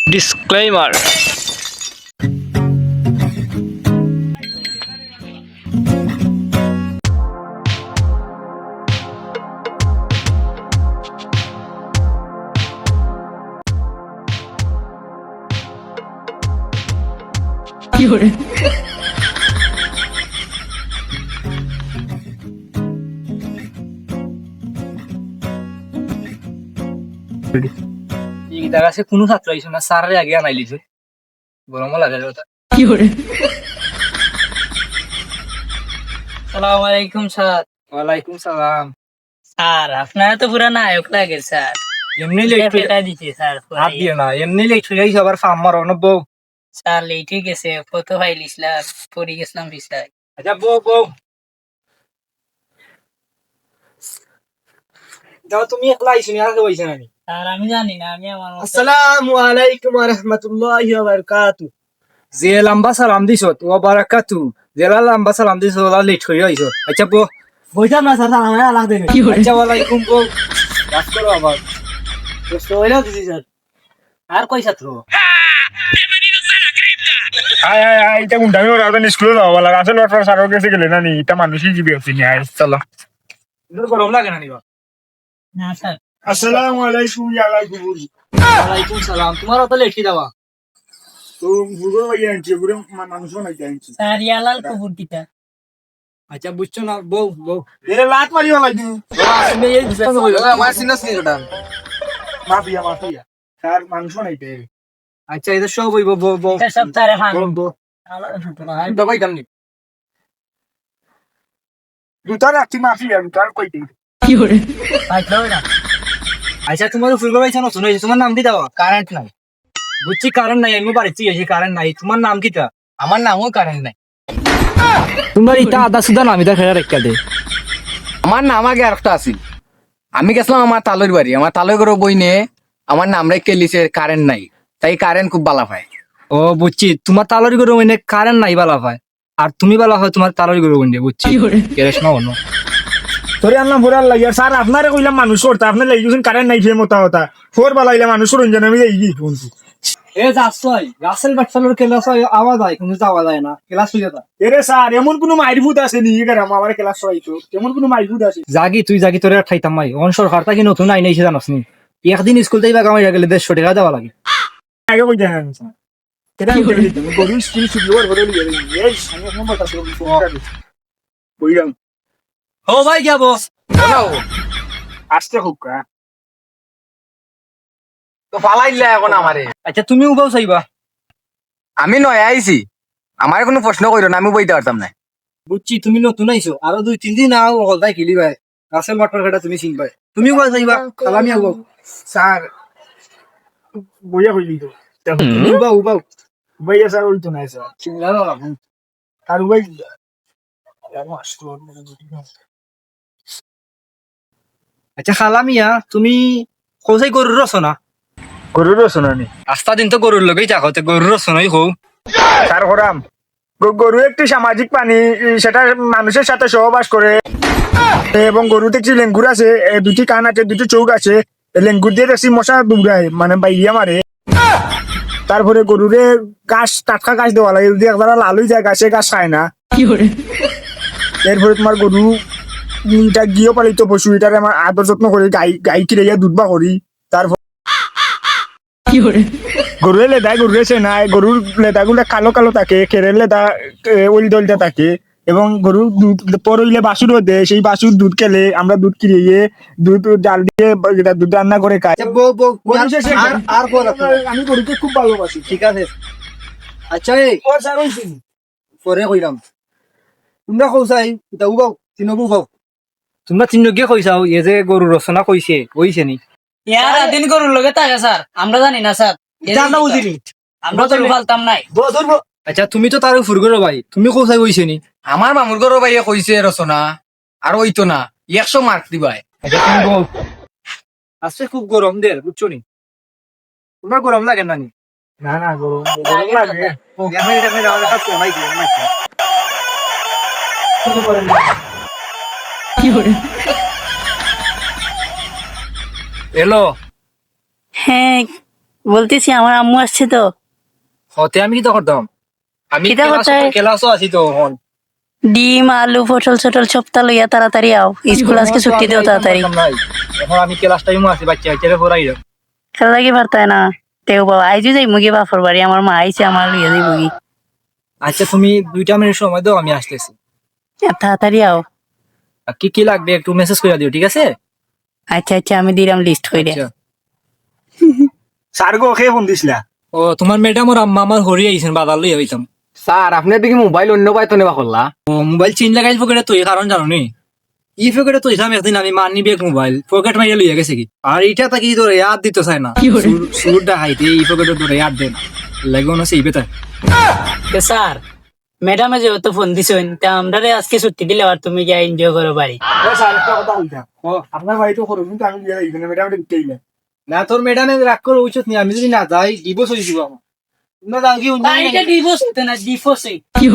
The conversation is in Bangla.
Disclaimer. এই জায়গা সে কোনো ছাত্র আইসো না স্যারের আগে আনাই লিছে গরমও লাগে ওটা সালাম আলাইকুম স্যার। ওয়ালাইকুম সালাম। স্যার আপনারা তো পুরা নায়ক লাগে স্যার। এমনি লেট এটা দিচ্ছে স্যার। হাত দিয়ে না এমনি লেট হয়ে যাইছে আবার ফার্ম মারো না বউ। স্যার লেট হয়ে গেছে, ফটো ফাইল ইসলাম পড়ে গেছিলাম পিছায়। আচ্ছা বউ বউ যাও তুমি একলা আইসো নি আর কেউ আইসে নানি। স্যার আমি জানি না, আমি আমার মতো। আসসালামু আলাইকুম ওয়া রাহমাতুল্লাহি ওয়া বারাকাতুহু। যে লম্বা সালাম দিছো তো বারাকাতু, জেলা লম্বা সালাম দিছো ওলা লেট হয়ে আইসো। আচ্ছা বউ বইতাম না স্যার, আমার আলাদা দেন। আচ্ছা ওয়ালাইকুম বউ কাজ করো আবার। কষ্ট হইলো দিছি স্যার। আর কই ছাত্র আয় আয় আয় এটা গুন্ডামি ওরা তো স্কুলে যাওয়া লাগে আসলে ওর সারও গেছে গেলে না নি এটা মানুষই জীবী হচ্ছে নি আয় চলো গরম লাগে না নিবা। না স্যার। আসসালামু আলাইকুম ইয়া লাইকুম ওয়ালাইকুম সালাম। তোমার অত লেট দাওয়া তো বুড়ো হয়ে আনছি বুড়ো মানুষ বানাইতে আনছি স্যার ইয়ালাল কবুর কিতা। আচ্ছা বুঝছো না বউ বউ এরে লাত মারিও লাগি মাফিয়া স্যার মানুষ বানাইতে আচ্ছা এটা সব হইব বউ বউ এটা সব স্যারে খান। দবাই দামনি দুটা রাখছি মাফিয়া দুটার কইতে আচ্ছা তোমার ফুল পাইছো নতুন হয়েছে, তোমার নাম কি দাও? কারেন্ট নাই বুঝছি, কারেন্ট নাই আমি বাড়িতে এসে কারেন্ট নাই। তোমার নাম কি? আমার নামও কারেন্ট নাই। তোমার ইটা আদা সুদা নাম এটা খেলা রেখা দে। আমার নাম আগে আরেকটা আছিল, আমি গেছিলাম আমার তালুর বাড়ি, আমার তালুর ঘর বই নিয়ে আমার নাম রেখে লিছে কারেন্ট নাই, তাই কারেন্ট খুব বালা পায়। ও বুঝছি, তোমার তালরি গরু মানে কারেন্ট নাই বালা হয়, আর তুমি বালা হয় তোমার তালরি গরু বন্ধে। বুঝছি কেরেশমা অন্য তোরে আনলাম ভোরার লাগিয়া স্যার আপনারে কইলাম মানুষ করতে আপনার লাগি গেছেন কারেন্ট নাই ফের মতা হতা ফোর বালাইলে মানুষ রঞ্জন আমি এই কি বলছি এ যাচ্ছই রাসেল বাচ্চালোর ক্লাস আওয়াজ হয় কিন্তু যাওয়া যায় না, ক্লাস হয়ে যেত। এরে স্যার এমন কোনো মাইরভূত আছে নি এগারাম আমার ক্লাস হইতো এমন কোনো মাইরভূত আছে জাগি তুই জাগি তোরে খাইতাম মাই অন সরকার তাকে নতুন আইন এসে জানাস নি, একদিন স্কুল থেকে কামাই গেলে 150 টাকা দেওয়া লাগে। আগে কই দেন স্যার কেন গরু স্কুল ছুটি ওর বলে এই আমি নম্বর তা কইরাম ও ভাই যাব আসতে হোক কা তো ফালাইলে এখন আমারে। আচ্ছা তুমি উবাও চাইবা। আমি নয় আইছি, আমার কোনো প্রশ্ন কইরো না, আমি বইতে পারতাম না। বুঝছি তুমি নতুন আইছো, আরো 2-3 দিন আও হলদাই খেলি ভাই। রাসেল বাট্টার ঘাটা তুমি চিনবাই, তুমি উবাও চাইবা সালামি উবাও। স্যার বইয়া কইলি তো তুমি উবাও উবাও বইয়া স্যার হইতো না স্যার চিনলা না লাভ। আর বই আচ্ছা খালামিয়া তুমি কোথায় গরুর রচনা? গরুর শোনানি আস্তা দিন তো গরুর লগেই চাকতে গরুর রচনাই হোক। স্যার করাম গরু একটি সামাজিক প্রাণী, সেটা মানুষের সাথে সহবাস করে এবং গরুতে একটি লেঙ্গুর আছে, দুটি কান আছে, দুটি চোখ আছে, লেঙ্গুর দিয়ে দেখছি মশা দৌড়ায় মানে বাইরিয়া মারে। তারপরে গরুরে ঘাস টাটকা ঘাস দেওয়া লাগে, যদি একবার লাল হয়ে যায় ঘাসে ঘাস খায় না। এরপরে তোমার গরু এটা গৃহপালিত পশু, এটার আমার আদর যত্ন করি, গাই কিনে দুধ বা করি। তারপর গরুর লেদায় গরুরে চেনায়, গরুর লেদা গুলা কালো কালো থাকে, খেরের লেদা ওলদা ওলদা থাকে এবং গরুর দুধ পরইলে বাছুরও দেয়, সেই বাছুর দুধ খেলে আমরা দুধ কিনে দুধ জাল দিয়ে দুধ রান্না করে খাই। আমি গরুকে খুব ভালোবাসি। ঠিক আছে আচ্ছা পরে কইলাম তোমরা কৌসাই এটা উবাও তিনবু উবাও। তোমরা তিনকে কইসাও এ যে গরুর রচনা কইছে কইছে নি? ইয়ার দিন গরুর লগে থাকে স্যার, আমরা জানি না স্যার। জানা বুঝিনি আমরা তো ফালতাম নাই। আচ্ছা তুমি তো তার ফুর করো ভাই, তুমি কোথায় কইছে নি? আমার মামুর ঘর বাইরে কইছে রচনা আর ওইতো না 100 মার্ক দিবাই। আচ্ছা তুমি বল। আজকে খুব গরম দের বুঝছো নি? তোমার গরম লাগে না নি? না না গরম গরম লাগে। এলো হ্যাঁ বলতেছি আমার আম্মু আসছে তো। হতে আমি কি তো করতাম, আমি কিতা করতে? ক্লাসও আছি তো এখন। ডিম আলু পটল ছটল সপ্তাহ লইয়া তাড়াতাড়ি আও, স্কুল আজকে ছুটি দেও তাড়াতাড়ি। এখন আমি ক্লাস টাইমও আছি, বাচ্চা বাচ্চারা পড়াই যাও। খেলা লাগি পারতায় না তেও বাবা আইজু যাই মুগি বাপর বাড়ি, আমার মা আইছে আমার লইয়া যাই মুগি। আচ্ছা তুমি 2টা মিনিট সময় দাও, আমি আসতেছি। তাড়াতাড়ি আও। আর কি কি লাগবে একটু মেসেজ করে দিও, ঠিক আছে? আচ্ছা আচ্ছা আমি দিলাম লিস্ট কইরা। আচ্ছা। স্যার গো খেয়ে ফোন দিছিলা? ও তোমার ম্যাডাম আর আম্মা আমার হরি আইছেন, বাজার লই হইতাম। স্যার আপনি দেখি মোবাইল অন্য পাইতো নেবা করলা। ও মোবাইল চেঞ্জ লাগাই পকেটে তুই, কারণ জানো নি ই পকেটে তুই একদিন আমি মানি ব্যাগ মোবাইল পকেট মাইয়া লইয়া গেছে কি, আর এটা তাকে তোর ইয়াদ দিতে চায় না, সুরটা হাইতে এই পকেটে তোর ইয়াদ দেন লাগে না সেই বেতা। স্যার ম্যাডামে যেহেতু ফোন দিছেন তা আমরা আজকে ছুটি দিলে আর তুমি গিয়ে এনজয় করো বাড়ি। স্যার একটা কথা বলতাম, আপনার বাড়ি তো করো কিন্তু আমি ম্যাডাম দিতেই না। না তোর ম্যাডামে রাগ করে উচিত নি, আমি যদি না যাই ডিভোর্স হয়ে যাব আমার। তোমরা যাও কি এটা ডিভোর্স হতে না ডিভোর্সে। কি